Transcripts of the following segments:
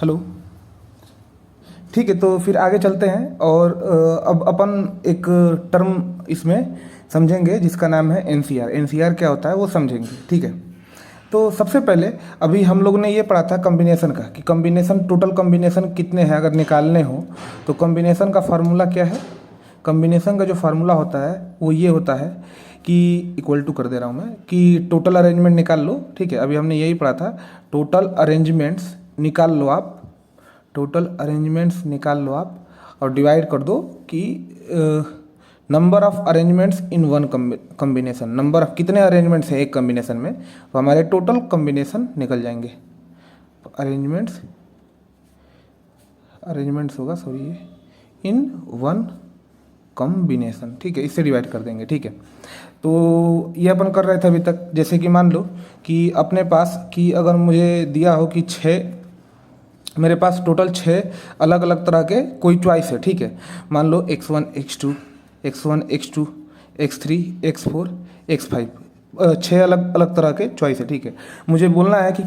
Hello. ठीक है, तो फिर आगे चलते हैं और अब अपन एक टर्म इसमें समझेंगे जिसका नाम है एनसीआर। एनसीआर क्या होता है वो समझेंगे। ठीक है, तो सबसे पहले अभी हम लोग ने ये पढ़ा था कॉम्बिनेशन का, कि कॉम्बिनेशन टोटल कॉम्बिनेशन कितने हैं अगर निकालने हो तो कॉम्बिनेशन का फार्मूला क्या है। कॉम्बिनेशन का जो फार्मूला होता है वो ये होता है कि इक्वल टू कर दे रहा हूँ मैं, कि टोटल अरेंजमेंट निकाल लो। ठीक है, अभी हमने यही पढ़ा था, टोटल अरेंजमेंट्स निकाल लो आप, टोटल अरेंजमेंट्स निकाल लो आप और डिवाइड कर दो कि number of arrangements in one combination, number of कितने अरेंजमेंट्स हैं एक कॉम्बिनेशन में, तो हमारे टोटल कॉम्बिनेशन निकल जाएंगे। अरेंजमेंट्स अरेंजमेंट्स होगा सॉरी ये इन वन कॉम्बिनेशन। ठीक है, इससे डिवाइड कर देंगे। ठीक है, तो ये अपन कर रहे थे अभी तक। जैसे कि मान लो कि अपने पास कि अगर मुझे दिया हो कि मेरे पास टोटल 6 अलग अलग तरह के कोई चॉइस है। ठीक है, मान लो x1 x2 x1 x2 x3 x4 x5, 6 अलग अलग तरह के चॉइस है। ठीक है, मुझे बोलना है कि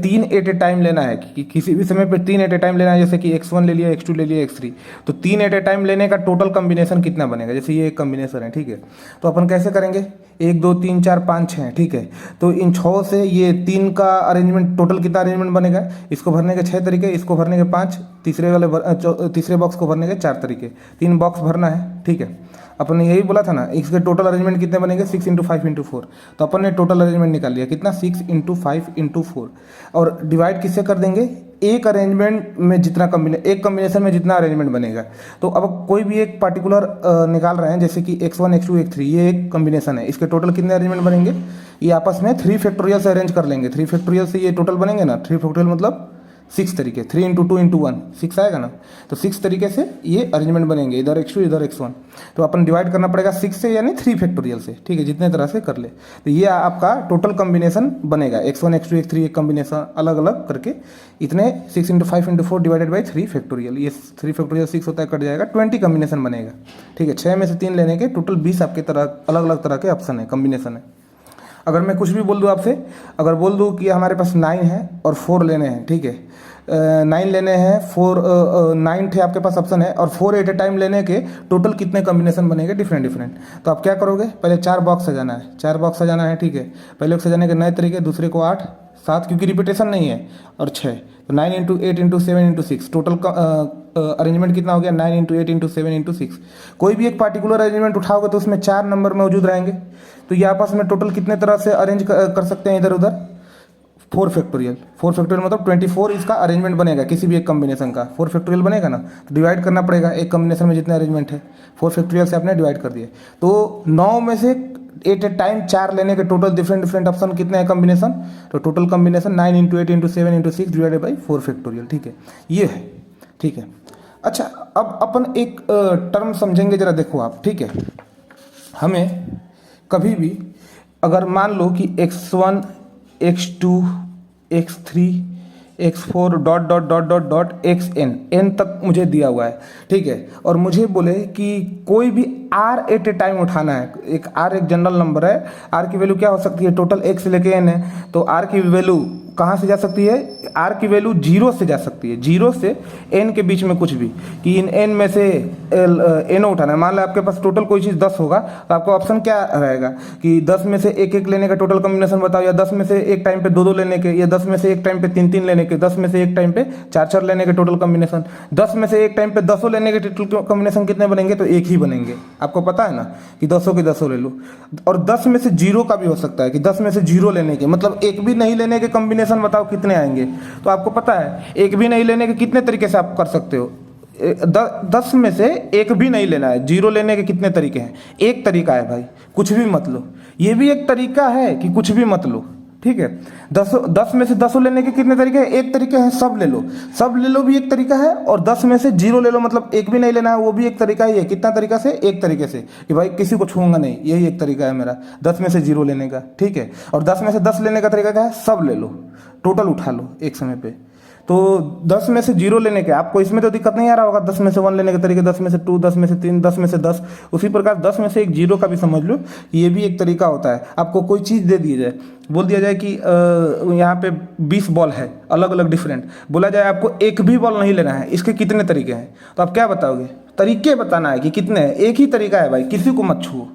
3 एट ए टाइम लेना है, कि किसी भी समय पे 3 एट ए टाइम लेना है। जैसे कि x1 ले लिया, x2 ले लिया, x3, तो 3 एट ए टाइम लेने का टोटल कॉम्बिनेशन कितना बनेगा। जैसे ये एक कॉम्बिनेशन है। ठीक है, तो अपन कैसे करेंगे, 1 2 3 4 5 6। ठीक है, तो इन 6 से ये 3 का अरेंजमेंट, टोटल कितना अरेंजमेंट बनेगा, इसको भरने के 6 तरीके, इसको भरने के 5, तीसरे बॉक्स को भरने के 4 तरीके, 3 बॉक्स भरना है। ठीक है, अपन ने यही बोला था ना, इसके टोटल अरेंजमेंट कितने बनेंगे, 6 × 5 × 4। तो अपन ने टोटल अरेंजमेंट निकाल लिया कितना, 6 × 5 × 4। और डिवाइड किससे कर देंगे, एक अरेंजमेंट में जितना एक कॉम्बिनेशन में जितना अरेंजमेंट बनेगा। तो अब कोई भी एक पर्टिकुलर निकाल रहे हैं, जैसे कि x1 x2 x3, ये एक कॉम्बिनेशन है, इसके टोटल कितने अरेंजमेंट बनेंगे, ये आपस में 3 फैक्टोरियल से अरेंज कर लेंगे। 3 फैक्टोरियल से ये टोटल बनेंगे ना, 3 फैक्टोरियल मतलब 6 तरीके, 3 × 2 × 1 6 आएगा ना, तो 6 तरीके से ये अरेंजमेंट बनेंगे, इधर x2 इधर x1। तो अपन डिवाइड करना पड़ेगा 6 से, यानी 3 फैक्टोरियल से। ठीक है, जितने तरह से कर ले, तो ये आपका टोटल कॉम्बिनेशन बनेगा। x1 x2 x3 एक कॉम्बिनेशन अलग अलग करके इतने 6 × 5 × 4 डिवाइडेड बाई 3 फैक्टोरियल, ये 3 फैक्टोरियल 6 होता है, कट जाएगा, 20 कॉम्बिनेशन बनेगा। ठीक है, 6 में से 3 लेने के टोटल 20 आपके तरह अलग अलग तरह के ऑप्शन है, कॉम्बिनेशन है। अगर मैं कुछ भी बोल दूँ आपसे, अगर बोल दूँ कि हमारे पास 9 है और 4 लेने हैं। ठीक है, 9 लेने हैं, 9 थे आपके पास ऑप्शन है, और 4 एट ए टाइम लेने के टोटल कितने कॉम्बिनेशन बनेंगे डिफरेंट। तो आप क्या करोगे, पहले 4 बॉक्स सजाना है, 4 बॉक्स सजाना है। ठीक है, पहले सजाने के नए तरीके, दूसरे को 8 7 क्योंकि रिपीटेशन नहीं है, और 6, तो 9 × 8 × 7 × 6 टोटल अरेंजमेंट कितना हो गया, 9 × 8 × 7 × 6। कोई भी एक पार्टिकुलर अरेंजमेंट उठाओगे तो उसमें 4 नंबर मौजूद रहेंगे, तो ये आपस में टोटल कितने तरह से अरेंज कर सकते हैं इधर उधर, 4 फैक्टोरियल। 4 फैक्टोरियल मतलब 24 इसका अरेंजमेंट बनेगा, किसी भी एक कॉम्बिनेशन का 4 फैक्टोरियल बनेगा ना, तो डिवाइड करना पड़ेगा एक कॉम्बिनेशन में जितने अरेंजमेंट है, 4 फैक्टोरियल से आपने डिवाइड कर दिए। तो 9 में से एट ए टाइम 4 लेने के टोटल डिफरेंट ऑप्शन कितने हैं कॉम्बिनेशन, तो total combination 9 × 8 × 7 × 6 divided by 4 factorial. ठीक है, ये है। ठीक है, अच्छा अब अपन एक टर्म समझेंगे, जरा देखो आप। ठीक है, हमें कभी भी अगर मान लो कि x1 x2 x3 x4 dot dot dot dot dot xn तक मुझे दिया हुआ है। ठीक है, और मुझे बोले कि कोई भी r एट ए टाइम उठाना है, एक r एक जनरल नंबर है, r की वैल्यू क्या हो सकती है, टोटल x से लेके n है, तो r की वैल्यू कहाँ से जा सकती है, r की वैल्यू 0 से जा सकती है, 0 से n के बीच में कुछ भी, कि इन n में से n उठाना है। मान लो आपके पास टोटल कोई चीज़ 10 होगा, तो आपका ऑप्शन क्या रहेगा कि 10 में से एक एक लेने का टोटल कॉम्बिनेशन बताओ, या 10 में से एक टाइम पे 2 लेने के, या 10 में से एक टाइम पे 3 लेने के, 10 में से एक टाइम पे 4 लेने के टोटल कॉम्बिनेशन, 10 में से एक टाइम पे 10 लेने के टोटल कॉम्बिनेशन कितने बनेंगे, तो एक ही बनेंगे। आपको पता है ना कि 10 के 10 ले लो, और 10 में से 0 का भी हो सकता है कि 10 में से 0 लेने के, मतलब एक भी नहीं लेने के कॉम्बिनेशन बताओ कितने आएंगे। तो आपको पता है एक भी नहीं लेने के कितने तरीके से आप कर सकते हो, 10 में से एक भी नहीं लेना है, 0 लेने के कितने तरीके हैं, एक तरीका है भाई, कुछ भी मत लो। ये भी एक तरीका है कि कुछ भी मत लो। ठीक है, 10 में से 10 लेने के कितने तरीके हैं, एक तरीका है सब ले लो, सब ले लो भी एक तरीका है, और 10 में से 0 ले लो मतलब एक भी नहीं लेना है, वो भी एक तरीका ही है। कितना तरीका से, एक तरीके से, कि भाई किसी को छूंगा नहीं, यही एक तरीका है मेरा 10 में से 0 लेने का। ठीक है, और 10 में से 10 लेने का तरीका क्या है, सब ले लो, टोटल उठा लो एक समय पे। तो 10 में से 0 लेने के आपको इसमें तो दिक्कत नहीं आ रहा होगा, 10 में से 1 लेने के तरीके, 10 में से 2, 10 में से 3, 10 में से 10। उसी प्रकार 10 में से एक 0 का भी समझ लो, ये भी एक तरीका होता है। आपको कोई चीज़ दे दी जाए, बोल दिया जाए कि यहाँ पे 20 बॉल है अलग अलग डिफरेंट, बोला जाए आपको एक भी बॉल नहीं लेना है, इसके कितने तरीके हैं, तो आप क्या बताओगे? तरीके बताना है कि कितने हैं। एक ही तरीका है भाई, किसी को मत छुओ,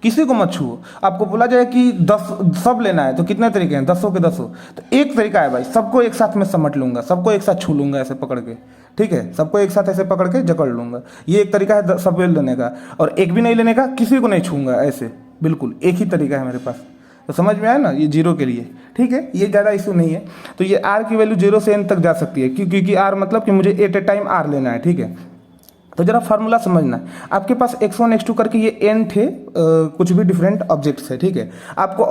किसी को मत छुओ। आपको बोला जाए कि 10 सब लेना है, तो कितने तरीके हैं? 10 के 10। तो एक तरीका है भाई, सबको एक साथ में समेट लूंगा, सबको एक साथ छू लूंगा ऐसे पकड़ के, ठीक है, सबको एक साथ ऐसे पकड़ के जकड़ लूंगा। ये एक तरीका है सब लेने का। और एक भी नहीं लेने का, किसी को नहीं छूंगा ऐसे, बिल्कुल एक ही तरीका है मेरे पास। तो समझ में आया ना, ये 0 के लिए, ठीक है, ये ज़्यादा इशू नहीं है। तो ये r की वैल्यू 0 से n तक जा सकती है, क्योंकि r मतलब कि मुझे एट ए टाइम r लेना है, ठीक है। तो जरा फार्मूला समझना है। आपके पास x1 x2 करके ये n थे कुछ भी डिफरेंट ऑब्जेक्ट्स है, ठीक है। आपको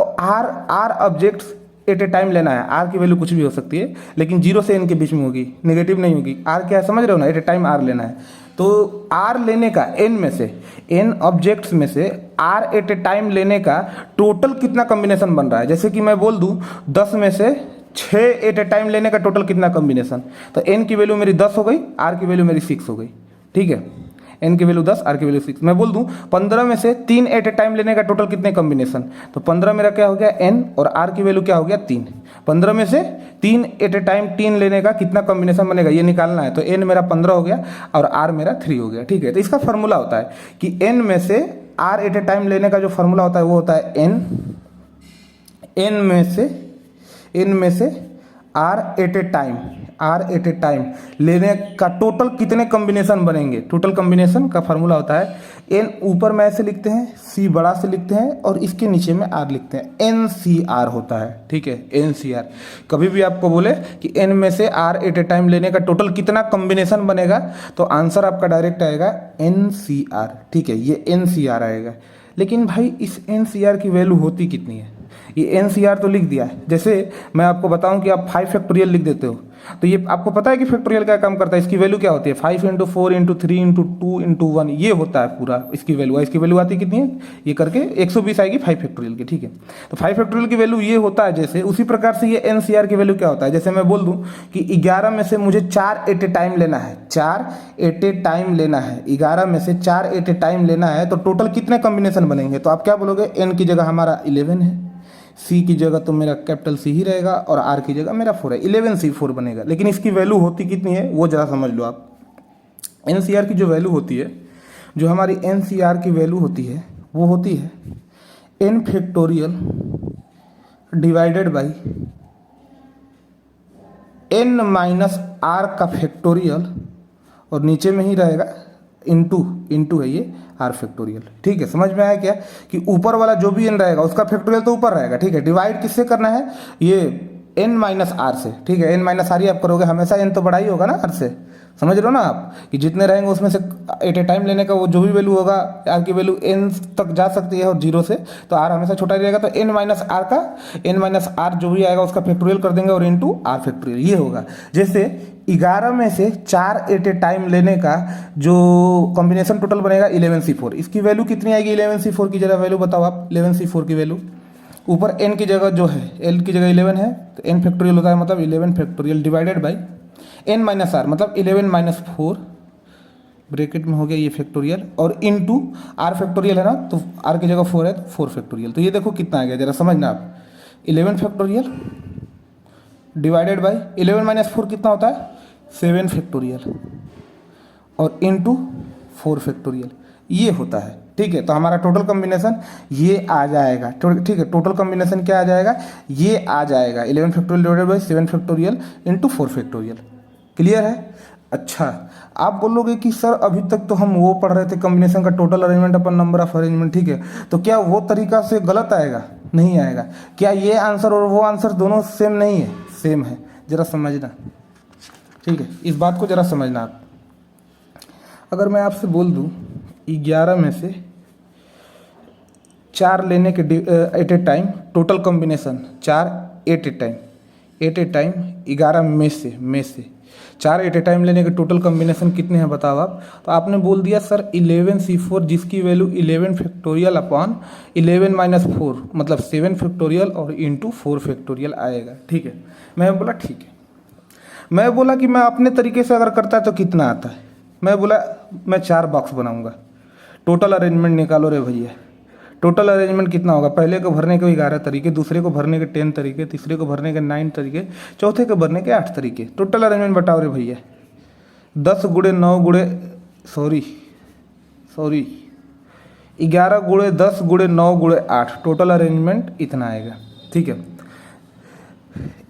r objects at a time लेना है। r की वैल्यू कुछ भी हो सकती है, लेकिन 0 से n के बीच में होगी, नेगेटिव नहीं होगी। r क्या है समझ रहे हो ना, एट ए टाइम r लेना है। तो r लेने का n में से, n ऑब्जेक्ट्स में से r एट ए टाइम लेने का टोटल कितना कॉम्बिनेशन बन रहा है। जैसे कि मैं बोल दूं 10 में से 6 एट ए टाइम लेने का टोटल कितना कॉम्बिनेशन, तो n की वैल्यू मेरी 10 हो गई, r की वैल्यू मेरी 6 हो गई, ठीक है। n की वैल्यू 10, r की वैल्यू 6। मैं बोल दूं 15 में से 3 एट ए टाइम लेने का टोटल कितने कॉम्बिनेशन, तो 15 मेरा क्या हो गया n, और r की वैल्यू क्या हो गया 3। 15 में से 3 एट ए टाइम 3 लेने का कितना कॉम्बिनेशन बनेगा, ये निकालना है। तो n मेरा 15 हो गया और r मेरा 3 हो गया, ठीक है। तो इसका फॉर्मूला होता है कि n में से r एट ए टाइम लेने का जो फॉर्मूला होता है वो होता है n में से r एट ए टाइम लेने का टोटल कितने कॉम्बिनेशन बनेंगे। टोटल कॉम्बिनेशन का फार्मूला होता है n, ऊपर में ऐसे लिखते हैं, c बड़ा से लिखते हैं, और इसके नीचे में r लिखते हैं, NCR होता है, ठीक है, NCR। कभी भी आपको बोले कि n में से r एट ए टाइम लेने का टोटल कितना कॉम्बिनेशन बनेगा, तो आंसर आपका डायरेक्ट आएगा NCR, ठीक है, ये NCR आएगा। लेकिन भाई इस NCR की वैल्यू होती कितनी है, ये NCR तो लिख दिया है। जैसे मैं आपको बताऊं कि आप 5 फैक्टोरियल लिख देते हो, तो ये आपको पता है कि फैक्टोरियल क्या काम करता है, इसकी वैल्यू क्या होती है, 5 × 4 × 3 × 2 × 1, ये होता है पूरा इसकी वैल्यू। इसकी वैल्यू आती कितनी है, ये करके 120 आएगी 5 फैक्टोरियल की, ठीक है। तो 5 फैक्टोरियल की वैल्यू ये होता है। जैसे उसी प्रकार से ये NCR की वैल्यू क्या होता है, जैसे मैं बोल दूं कि 11 में से मुझे 4 एट ए टाइम लेना है, 4 एट ए टाइम लेना है, 11 में से 4 एट ए टाइम लेना है, तो टोटल कितने कॉम्बिनेशन बनेंगे, तो आप क्या बोलोगे, n की जगह हमारा 11 है, C की जगह तो मेरा कैपिटल C ही रहेगा, और R की जगह मेरा 4 है, 11C4 बनेगा। लेकिन इसकी वैल्यू होती कितनी है वो ज़रा समझ लो आप। NCR की जो वैल्यू होती है, जो हमारी NCR की वैल्यू होती है, वो होती है n factorial divided by n minus r का फैक्टोरियल, और नीचे में ही रहेगा इंटू है ये r फैक्टोरियल, ठीक है। समझ में आया क्या, कि ऊपर वाला जो भी n रहेगा उसका फैक्टोरियल तो ऊपर रहेगा, ठीक है। डिवाइड किससे करना है, ये n माइनस r से, ठीक है। n माइनस r ही आप करोगे, हमेशा n तो बड़ा ही होगा ना r से, समझ रहे हो ना आप, कि जितने रहेंगे उसमें से एट ए टाइम लेने का वो जो भी वैल्यू होगा, r की वैल्यू n तक जा सकती है, और 0 से, तो r हमेशा छोटा ही रहेगा। तो n माइनस r जो भी आएगा उसका फैक्टोरियल कर देंगे, और इंटू r फैक्टोरियल, ये होगा। जैसे 11 में से 4 एट ए टाइम लेने का जो कॉम्बिनेशन टोटल बनेगा 11C4, इसकी वैल्यू कितनी आएगी 11C4 की, जरा वैल्यू बताओ आप 11C4 की वैल्यू। ऊपर n की जगह जो है, l की जगह 11 है, तो n फैक्टोरियल होता है, मतलब 11 factorial divided by n minus r, मतलब 11 माइनस 4, ब्रैकेट में हो गया ये फैक्टोरियल, और इंटू r फैक्टोरियल है ना, तो r की जगह 4 है, तो 4 फैक्टोरियल। तो ये देखो कितना आ गया, जरा समझना आप, 11 फैक्टोरियल डिवाइडेड बाई 11 माइनस 4 कितना होता है, 7 फैक्टोरियल, और इंटू 4 फैक्टोरियल, ये होता है, ठीक है। तो हमारा टोटल कॉम्बिनेशन ये आ जाएगा, ठीक है। टोटल कॉम्बिनेशन क्या आ जाएगा, ये आ जाएगा 11 factorial divided by 7 factorial into 4 factorial. Clear है। अच्छा, आप बोलोगे कि सर अभी तक तो हम वो पढ़ रहे थे कॉम्बिनेशन का total arrangement upon number of arrangement, ठीक है। तो क्या वो तरीका से गलत आएगा, नहीं आएगा। क्या ये आंसर और वो आंसर दोनों सेम नहीं है, सेम है, जरा समझना, ठीक है। इस बात को जरा समझना आप। अगर मैं आपसे बोल दूं 11 में से 4 लेने के at a time total combination, 4 at a time 11 में से 4 एट ए टाइम लेने के टोटल कॉम्बिनेशन कितने हैं बताओ आप। तो आपने बोल दिया सर 11C4, जिसकी वैल्यू 11 फैक्टोरियल अपॉन 11 माइनस 4, मतलब 7 फैक्टोरियल और इंटू 4 फैक्टोरियल आएगा, ठीक है। मैं बोला ठीक है। मैं बोला कि मैं अपने तरीके से अगर करता है तो कितना आता है, मैं बोला मैं 4 बॉक्स बनाऊंगा। टोटल अरेंजमेंट निकालो रे भैया, टोटल अरेंजमेंट कितना होगा, पहले को भरने के 11 तरीके, दूसरे को भरने के 10 तरीके, तीसरे को भरने के 9 तरीके, चौथे को भरने के 8 तरीके। टोटल अरेंजमेंट बताओ रे भैया, 10 गुणे 9 गुणे सॉरी 11 गुणे 10 गुणे 9 गुणे 8, टोटल अरेंजमेंट इतना आएगा। ठीक है,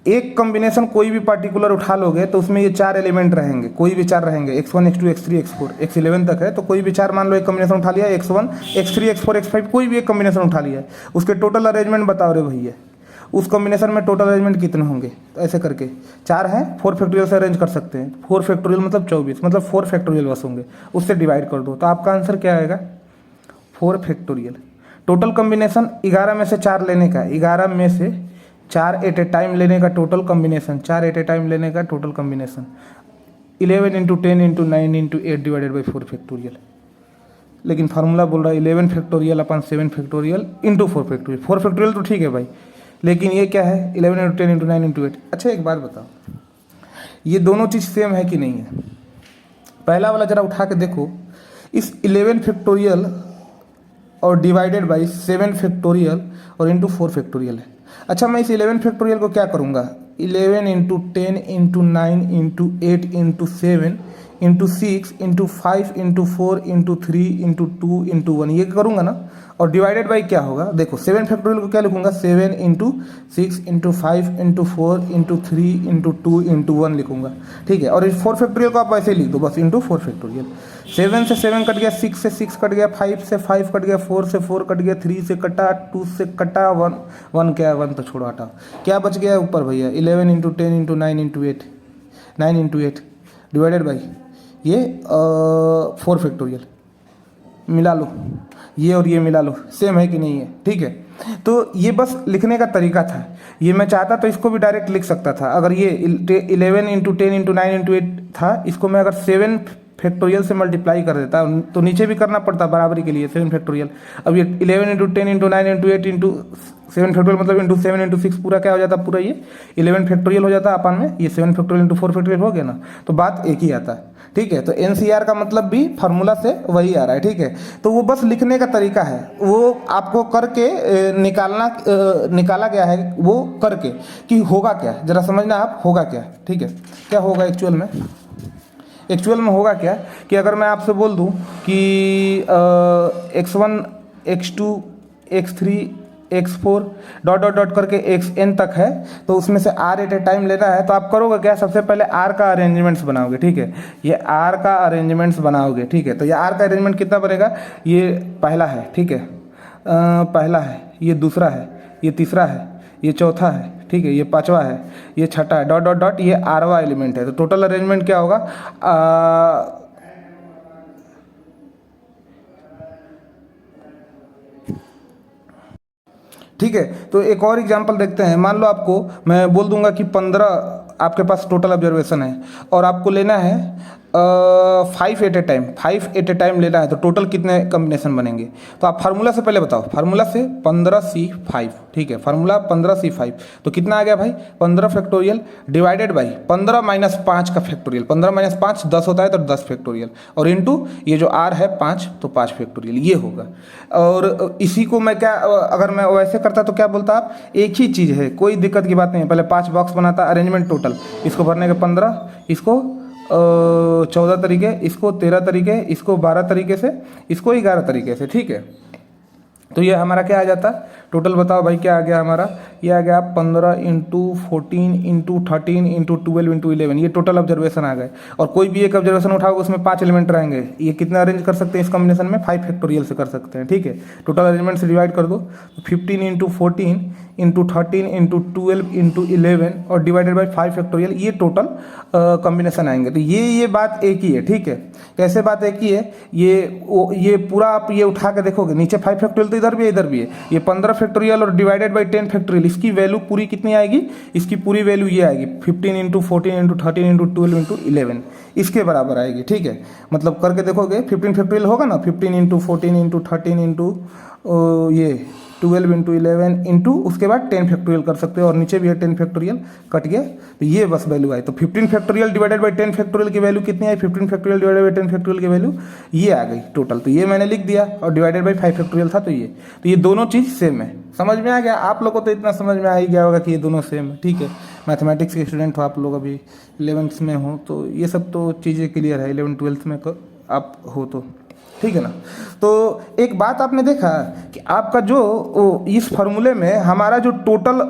एक कॉम्बिनेशन कोई भी पार्टिकुलर उठा लोगे तो उसमें ये 4 एलिमेंट रहेंगे, कोई भी 4 रहेंगे, x1 x2 x3 x4 x11 तक है, तो कोई भी 4 मान लो एक कॉम्बिनेशन उठा लिया, x1 x3 x4 x5 कोई भी एक कॉम्बिनेशन उठा लिया, उसके टोटल अरेंजमेंट बताओ रे भैया, उस कॉम्बिनेशन में टोटल अरेंजमेंट कितने होंगे। तो ऐसे करके 4 हैं, 4 फैक्टोरियल से अरेंज कर सकते हैं, 4 फैक्टोरियल मतलब 24, मतलब 4 फैक्टोरियल बस होंगे, उससे डिवाइड कर दो तो आपका आंसर क्या आएगा 4 फैक्टोरियल। टोटल कॉम्बिनेशन 11 में से 4 लेने का, 11 में से 4 एट ए टाइम लेने का total combination, 4 at a time लेने का total combination 11 into 10 into 9 into 8 divided by 4 factorial. लेकिन फार्मूला बोल रहा है 11 फैक्टोरियल अपन 7 फैक्टोरियल इंटू 4 फैक्टोरियल। 4 फैक्टोरियल तो ठीक है भाई, लेकिन ये क्या है 11 इंटू 10 इंटू 9 इंटू 8। अच्छा एक बात बताओ, ये दोनों चीज़ सेम है कि नहीं है। पहला वाला जरा उठा के देखो, इस 11 फैक्टोरियल और डिवाइडेड बाई 7 फैक्टोरियल और इंटू 4 फैक्टोरियल है। अच्छा मैं इस 11 फैक्टोरियल को क्या करूँगा, 11 into 10 into 9 into 8 into 7 into 6 into 5 into 4 into 3 into 2 into 1 ये करूँगा ना, और डिवाइडेड बाई क्या होगा देखो 7 फैक्टोरियल को क्या लिखूंगा 7 into 6 into 5 into 4 into 3 into 2 into 1 लिखूंगा। ठीक है, और इस 4 फैक्टोरियल को आप वैसे ही लिख दो बस इंटू 4 फैक्टोरियल। 7 से 7 कट गया, 6 से 6 कट गया, 5 से 5 कट गया, 4 से 4 कट गया, 3 से कटा, 2 से कटा, 1 क्या है 1 तो छोड़ो हटाओ, क्या बच गया ऊपर भैया 11 into 10 into 9 into 8 9 into 8 divided by ये 4 फैक्टोरियल। मिला लो ये और ये मिला लो, सेम है कि नहीं है। ठीक है, तो ये बस लिखने का तरीका था, ये मैं चाहता तो इसको भी डायरेक्ट लिख सकता था। अगर ये 11 इंटू 10 इंटू 9 इंटू 8 था, इसको मैं अगर 7 फैक्टोरियल से मल्टीप्लाई कर देता तो नीचे भी करना पड़ता बराबरी के लिए 7 फैक्टोरियल। अब ये 11 into 10 into 9 into 8 into 7 factorial मतलब इंटू 7 इंटू 6 पूरा क्या हो जाता, पूरा ये 11 फैक्टोरियल हो जाता अपन में, ये 7 फैक्टोरियल इंटू 4 फैक्टोरियल हो गया ना, तो बात एक ही आता है। ठीक है, तो एनसीआर का मतलब भी फार्मूला से वही आ रहा है। ठीक है, तो वो बस लिखने का तरीका है, वो आपको करके निकाला गया है, वो करके कि होगा क्या, जरा समझना आप होगा क्या। ठीक है, क्या होगा एक्चुअल में होगा क्या कि अगर मैं आपसे बोल दूं कि x1 x2 x3 x4 dot dot dot करके xn तक है, तो उसमें से r एट ए टाइम लेना है, तो आप करोगे क्या, सबसे पहले r का अरेंजमेंट्स बनाओगे। ठीक है, ये r का अरेंजमेंट्स बनाओगे। ठीक है, तो ये r का अरेंजमेंट कितना बनेगा, ये पहला है, ठीक है, पहला है, ये दूसरा है, ये तीसरा है, ये चौथा है, ठीक है, ये पांचवा है, ये छठा है, डॉट डॉट डॉट, ये आरवा एलिमेंट है। तो टोटल अरेंजमेंट क्या होगा, ठीक है। तो एक और एग्जांपल देखते हैं। मान लो आपको मैं बोल दूंगा कि 15 आपके पास टोटल ऑब्जर्वेशन है और आपको लेना है 5 एट ए टाइम लेना है, तो टोटल कितने कॉम्बिनेशन बनेंगे। तो आप फार्मूला से पहले बताओ, फार्मूला से 15C5, ठीक है, फार्मूला 15C5, तो कितना आ गया भाई 15 फैक्टोरियल डिवाइडेड बाई 15 माइनस 5 का फैक्टोरियल, 15 माइनस 5 10 होता है तो 10 फैक्टोरियल, और इंटू ये जो आर है 5 तो 5 फैक्टोरियल ये होगा। और इसी को मैं क्या, अगर मैं वैसे करता तो क्या बोलता आप, एक ही चीज़ है, कोई दिक्कत की बात नहीं है। पहले 5 बॉक्स बनाता, अरेंजमेंट टोटल, इसको भरने के 15, इसको 14 तरीके, इसको 13 तरीके, इसको 12 तरीके से, इसको 11 तरीके से। ठीक है, तो ये हमारा क्या आ जाता, टोटल बताओ भाई क्या आ गया हमारा, ये आ गया 15 इंटू 14 इंटू 13 इंटू 12 इंटू 11, ये टोटल ऑब्जर्वेशन आ गए। और कोई भी एक ऑब्जर्वेशन उठाओगे उसमें 5 एलिमेंट रहेंगे, ये कितना अरेंज कर सकते हैं इस कॉम्बिनेशन में, 5 फैक्टोरियल से कर सकते हैं। ठीक है, टोटल अरेंजमेंट से डिवाइड कर दो, 15 इंटू 14 इंटू 13 इंटू 12 इंटू 11 और डिवाइडेड बाई 5 फैक्टोरियल, ये टोटल कॉम्बिनेशन आएंगे। तो ये बात एक ही है। ठीक है, कैसे बात एक ही है, ये पूरा आप ये उठा के देखोगे, नीचे 5 फैक्टोरियल तो इधर भी है इधर भी है, ये 15 फैक्टोरियल और डिवाइडेड बाई 10 फैक्टोरियल, इसकी वैल्यू पूरी कितनी आएगी, इसकी पूरी वैल्यू ये आएगी 15 इंटू 14 इंटू 13 इंटू 12 इंटू 11, इसके बराबर आएगी। ठीक है, मतलब करके देखोगे 15 फैक्टोरियल होगा ना, 15 इंटू 14 इंटू 13 इंटू ये 12 इंटू 11 इंटू उसके बाद 10 फैक्टोरियल कर सकते हो, और नीचे भी है 10 फैक्टोरियल, कट गया तो ये बस वैल्यू आई। तो 15 फैक्टोरियल डिवाइडेड बाई 10 फैक्टोरियल की वैल्यू कितनी आई, 15 फैक्टोरियल डिवाइडेड बाई 10 फैक्टोरियल की वैल्यू ये आ गई टोटल। तो ये मैंने लिख दिया, और डिवाइडेड बाई 5 फैक्टोरियल था, तो ये दोनों चीज़ सेम है। समझ में आ गया आप लोग को? तो इतना समझ में आ ही गया होगा कि ये दोनों सेम है, ठीक है। मैथमेटिक्स के स्टूडेंट हो आप लोग, अभी 11th में हो, तो ये सब तो चीज़ें क्लियर है, 11th 12th में आप हो तो, ठीक है ना। तो एक बात आपने देखा कि आपका जो इस फॉर्मूले में हमारा जो टोटल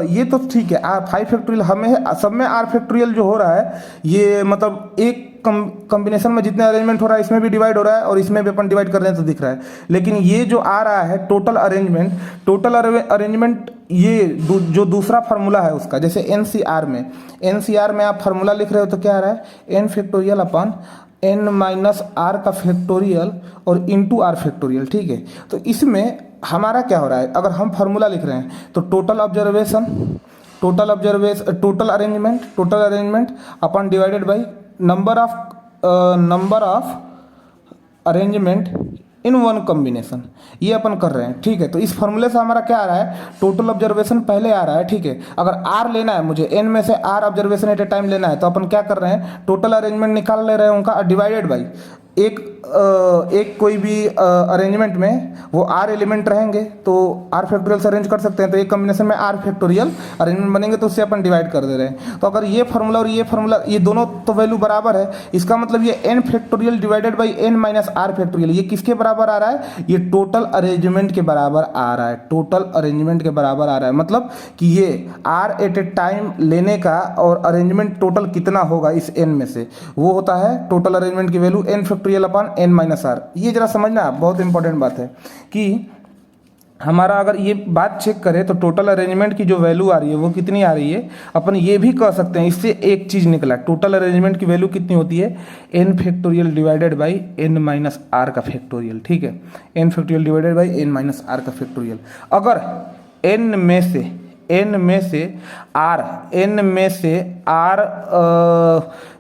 ये तो ठीक है, 5 फैक्टोरियल हमें सब में R फैक्टोरियल जो हो रहा है, ये मतलब एक कॉम्बिनेशन में जितने अरेंजमेंट हो रहा है इसमें भी डिवाइड हो रहा है, और इसमें भी अपन डिवाइड कर रहे हैं तो दिख रहा है। लेकिन ये जो आ रहा है टोटल अरेंजमेंट ये जो दूसरा फार्मूला है उसका, जैसे एनसीआर में आप फार्मूला लिख रहे हो तो क्या आ रहा है, n फैक्टोरियल अपन n माइनस आर का फैक्टोरियल और इंटू आर फैक्टोरियल, ठीक है। तो इसमें हमारा क्या हो रहा है, अगर हम फार्मूला लिख रहे हैं तो total arrangement upon divided by number of arrangement in one combination, ये अपन कर रहे हैं, ठीक है। तो इस फॉर्मूले से हमारा क्या आ रहा है, टोटल ऑब्जर्वेशन पहले आ रहा है, ठीक है। अगर आर लेना है मुझे, एन में से r observation at a time लेना है, तो अपन क्या कर रहे हैं, टोटल अरेंजमेंट निकाल ले रहे हैं उनका, डिवाइडेड बाई एक कोई भी अरेंजमेंट में वो आर एलिमेंट रहेंगे तो आर फैक्टोरियल से अरेंज कर सकते हैं, तो एक कॉम्बिनेशन में आर फैक्टोरियल अरेंजमेंट बनेंगे, तो उससे अपन डिवाइड कर दे रहे हैं। तो अगर ये फार्मूला और ये फार्मूला, ये दोनों तो वैल्यू बराबर है, इसका मतलब ये n factorial divided by n minus r factorial, ये किसके बराबर आ रहा है, ये टोटल अरेंजमेंट के बराबर आ रहा है, टोटल अरेंजमेंट के बराबर आ रहा है। मतलब कि ये आर एट ए टाइम लेने का और अरेंजमेंट टोटल कितना होगा इस एन में से, वो होता है टोटल अरेंजमेंट की value n factorial upon n minus r. ये जरा समझना, बहुत इंपॉर्टेंट बात है कि हमारा अगर ये बात चेक करें तो टोटल अरेंजमेंट की जो वैल्यू आ रही है वो कितनी आ रही है, अपन ये भी कह सकते हैं, इससे एक चीज निकला, टोटल अरेंजमेंट की वैल्यू कितनी होती है, n factorial divided by n minus r का फैक्टोरियल, ठीक है। N factorial divided by n minus r का फैक्टोरियल। अगर एन में से आर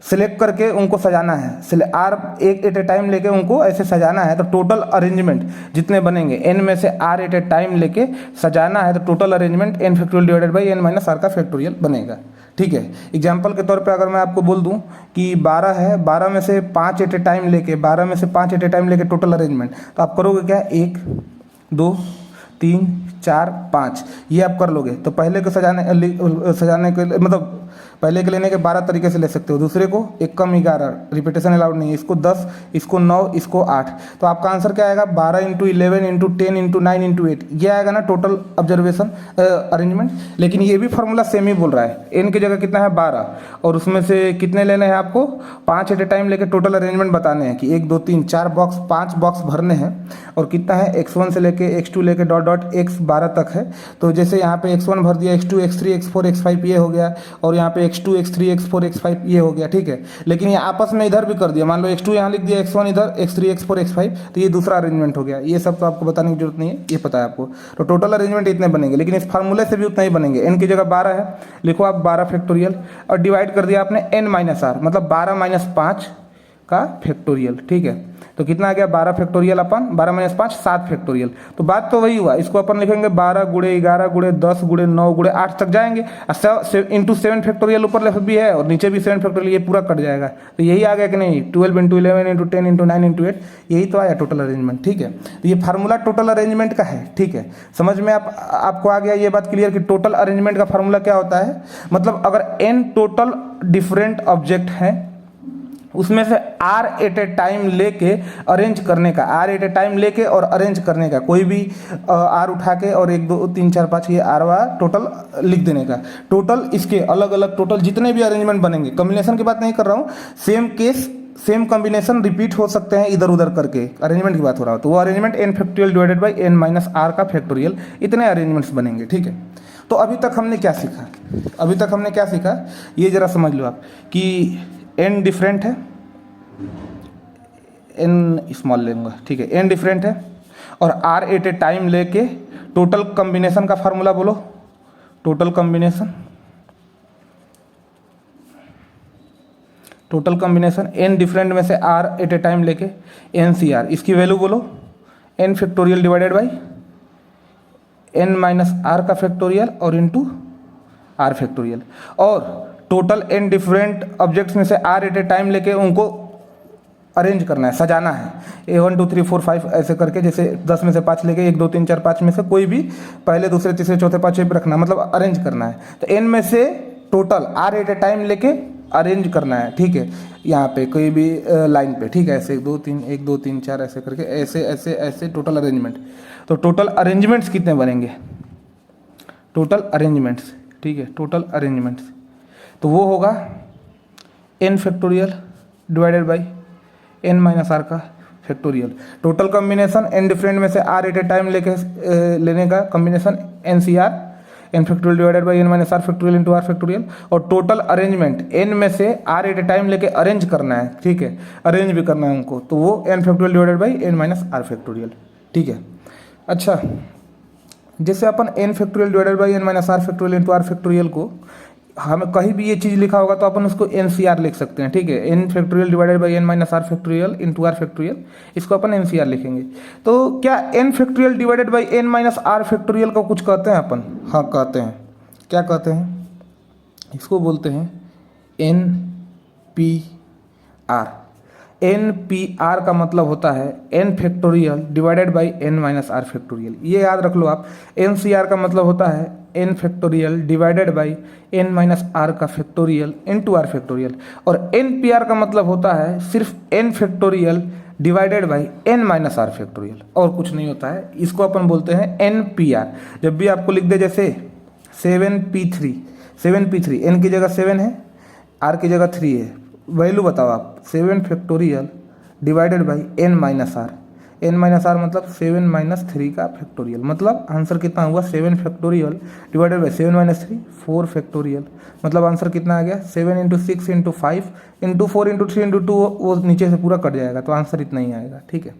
सिलेक्ट करके उनको सजाना है, आर एक एट ए टाइम लेके उनको ऐसे सजाना है, तो टोटल अरेंजमेंट जितने बनेंगे, एन में से आर एट ए टाइम लेके सजाना है, तो total arrangement n factorial divided by n minus r का फैक्टोरियल बनेगा, ठीक है। एग्जाम्पल के तौर पे अगर मैं आपको बोल दूं कि 12 है, 12 में से 5 एट ए टाइम लेके टोटल अरेंजमेंट, तो आप करोगे क्या, 1 2 3 4 5, ये आप कर लोगे। तो पहले को सजाने के मतलब पहले के लेने के 12 तरीके से ले सकते हो, दूसरे को एक कम 11, रिपीटेशन अलाउड नहीं है, इसको 10, इसको 9, इसको 8, तो आपका आंसर क्या आएगा, 12 इंटू 11 इंटू 10 इंटू 9 इंटू 8, ये आएगा ना टोटल ऑब्जर्वेशन अरेंजमेंट। लेकिन ये भी फॉर्मूला सेम ही बोल रहा है, एन की जगह कितना है 12, और उसमें से कितने लेने हैं आपको, 5 एट ए टाइम लेके टोटल अरेंजमेंट बताने हैं कि 1 2 3 4 बॉक्स, 5 बॉक्स भरने हैं, और कितना है x1 से लेके x2 लेके डॉट डॉट x12 तक है। तो जैसे यहाँ पे x1 भर दिया, x2 x3 x4 x5 ये हो गया, और यहाँ पे x2 x3 x4 x5 ये हो गया, ठीक है। लेकिन ये आपस में इधर भी कर दिया, मान लो x2 यहाँ लिख दिया, x1 इधर, x3 x4 x5, तो ये दूसरा अरेंजमेंट हो गया। ये सब तो आपको बताने की जरूरत नहीं है, ये पता है आपको। तो टोटल अरेंजमेंट इतने बनेंगे, लेकिन इस फार्मूले से भी उतना ही बनेंगे। एन की जगह 12 है, लिखो आप 12 फैक्टोरियल, और डिवाइड कर दिया आपने एन माइनस आर, मतलब 12 माइनस 5 का फैक्टोरियल, ठीक है। तो कितना आ गया, 12 फैक्टोरियल अपन 12 माइनस 5 7 फैक्टोरियल। तो बात तो वही हुआ, इसको अपन लिखेंगे 12 गुणे 11 गुणे 10 गुणे 9 गुणे 8 तक जाएंगे, इंटू 7 फैक्टोरियल ऊपर भी है और नीचे भी 7 फैक्टोरियल, ये पूरा कट जाएगा। तो यही आ गया कि नहीं, 12 इंटू 11 इंटू 10 इंटू 9 इंटू 8, यही तो आया टोटल अरेंजमेंट, ठीक है। तो ये फार्मूला टोटल अरेंजमेंट का है, ठीक है। समझ में आपको आ गया ये बात क्लियर कि टोटल अरेंजमेंट का फार्मूला क्या होता है। मतलब अगर n टोटल डिफरेंट ऑब्जेक्ट है, उसमें से आर एट ए टाइम लेके अरेंज करने का, आर एट ए टाइम लेके और अरेंज करने का, कोई भी आर उठा के और 1 2 3 4 5 ये आर वार टोटल लिख देने का, टोटल इसके अलग अलग टोटल जितने भी अरेंजमेंट बनेंगे, कॉम्बिनेशन की बात नहीं कर रहा हूँ, same case same combination repeat हो सकते हैं इधर उधर करके, अरेंजमेंट की बात हो रहा हो, तो वो arrangement n factorial divided by n minus r का फैक्टोरियल, इतने अरेंजमेंट्स बनेंगे, ठीक है। तो अभी तक हमने क्या सीखा, ये जरा समझ लो आप कि एन डिफरेंट है, एन स्मॉल लेंगे, ठीक है, एन डिफरेंट है, और आर एट ए टाइम लेके टोटल कॉम्बिनेशन का फार्मूला बोलो, टोटल कॉम्बिनेशन एन डिफरेंट में से आर एट ए टाइम लेके एन सी आर, इसकी वैल्यू बोलो, n factorial divided by n minus r का फैक्टोरियल और इंटू आर फैक्टोरियल, और टोटल n डिफरेंट ऑब्जेक्ट्स में से r एट ए टाइम लेके उनको अरेंज करना है, सजाना है, ए 1 2 3 4 5 ऐसे करके, जैसे 10 में से 5 लेके 1 2 3 4 5 में से कोई भी पहले दूसरे तीसरे चौथे पाँचवें पे रखना, मतलब अरेंज करना है। तो n में से total r at a time लेके अरेंज करना है, ठीक है, यहाँ पे कोई भी लाइन पे, ठीक है, ऐसे 1 2 3 4 ऐसे करके, ऐसे ऐसे ऐसे टोटल अरेंजमेंट। तो टोटल अरेंजमेंट्स कितने बनेंगे, टोटल अरेंजमेंट्स, ठीक है, टोटल अरेंजमेंट्स, तो वो होगा n factorial divided by n minus r का factorial. Total combination n different में से r एट ए टाइम लेने का combination NCR, n factorial divided by n minus r factorial into r factorial, और total arrangement n में से r at a time लेके arrange करना है, ठीक है, अरेंज भी करना है उनको, तो वो n factorial divided by n minus r factorial, ठीक है। अच्छा, जैसे अपन n factorial divided by n minus r factorial into r factorial को, हमें कहीं भी ये चीज़ लिखा होगा तो अपन उसको NCR लिख सकते हैं, ठीक है, n factorial divided by n minus r factorial into r factorial, इसको अपन NCR लिखेंगे। तो क्या n factorial divided by n minus r factorial को कुछ कहते हैं अपन? हाँ कहते हैं। क्या कहते हैं? इसको बोलते हैं NPR। NPR का मतलब होता है n factorial divided by n minus r factorial. ये याद रख लो आप। NCR का मतलब होता है n factorial divided by n minus r का फैक्टोरियल इंटू आर फैक्टोरियल, और NPR का मतलब होता है सिर्फ n factorial divided by n minus r factorial, और कुछ नहीं होता है। इसको अपन बोलते हैं NPR। जब भी आपको लिख दे जैसे 7p3, 7p3, n की जगह 7 है, r की जगह 3 है, वैल्यू बताओ आप, 7 factorial divided by n minus r, n minus r मतलब 7 माइनस 3 का फैक्टोरियल, मतलब आंसर कितना हुआ 7 factorial divided by 7 minus 3 4 factorial, मतलब आंसर कितना आ गया 7 into 6 into 5 into 4 into 3 into 2, वो नीचे से पूरा कट जाएगा, तो आंसर इतना ही आएगा, ठीक है।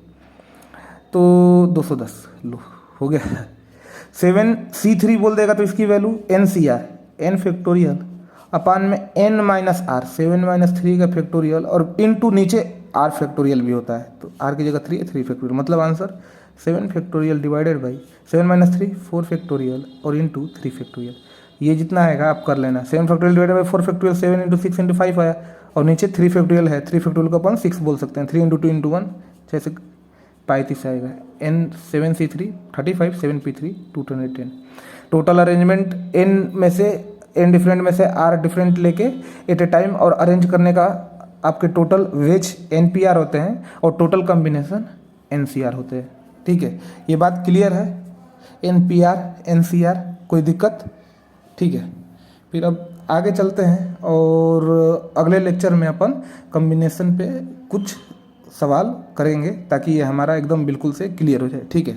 तो 210 लो हो गया। 7c3 बोल देगा तो इसकी वैल्यू NCR, n फैक्टोरियल अपान में n माइनस आर, 7 माइनस 3 का फैक्टोरियल, और इंटू नीचे r फैक्टोरियल भी होता है, तो r की जगह 3 है, 3 फैक्टोरियल, मतलब answer 7 factorial divided by 7 minus 3 4 factorial और इंटू 3 फैक्टोरियल। ये जितना आएगा आप कर लेना। 7 factorial divided by 4 factorial 7 into 6 into 5 आया, और नीचे 3 फैक्टोरियल है, 3 फैक्टोरियल को अपन 6 बोल सकते हैं, 3 इंटू 2 इंटू 1 जैसे 35 आएगा। n 7c3 35 7p3 210। Total arrangement n में से n डिफरेंट में से r डिफरेंट लेके एट ए टाइम और अरेंज करने का आपके टोटल वेज NPR होते हैं, और टोटल कॉम्बिनेशन NCR होते हैं, ठीक है। ये बात क्लियर है? NPR NCR कोई दिक्कत? ठीक है। फिर अब आगे चलते हैं और अगले लेक्चर में अपन कॉम्बिनेशन पे कुछ सवाल करेंगे ताकि ये हमारा एकदम बिल्कुल से क्लियर हो जाए, ठीक है।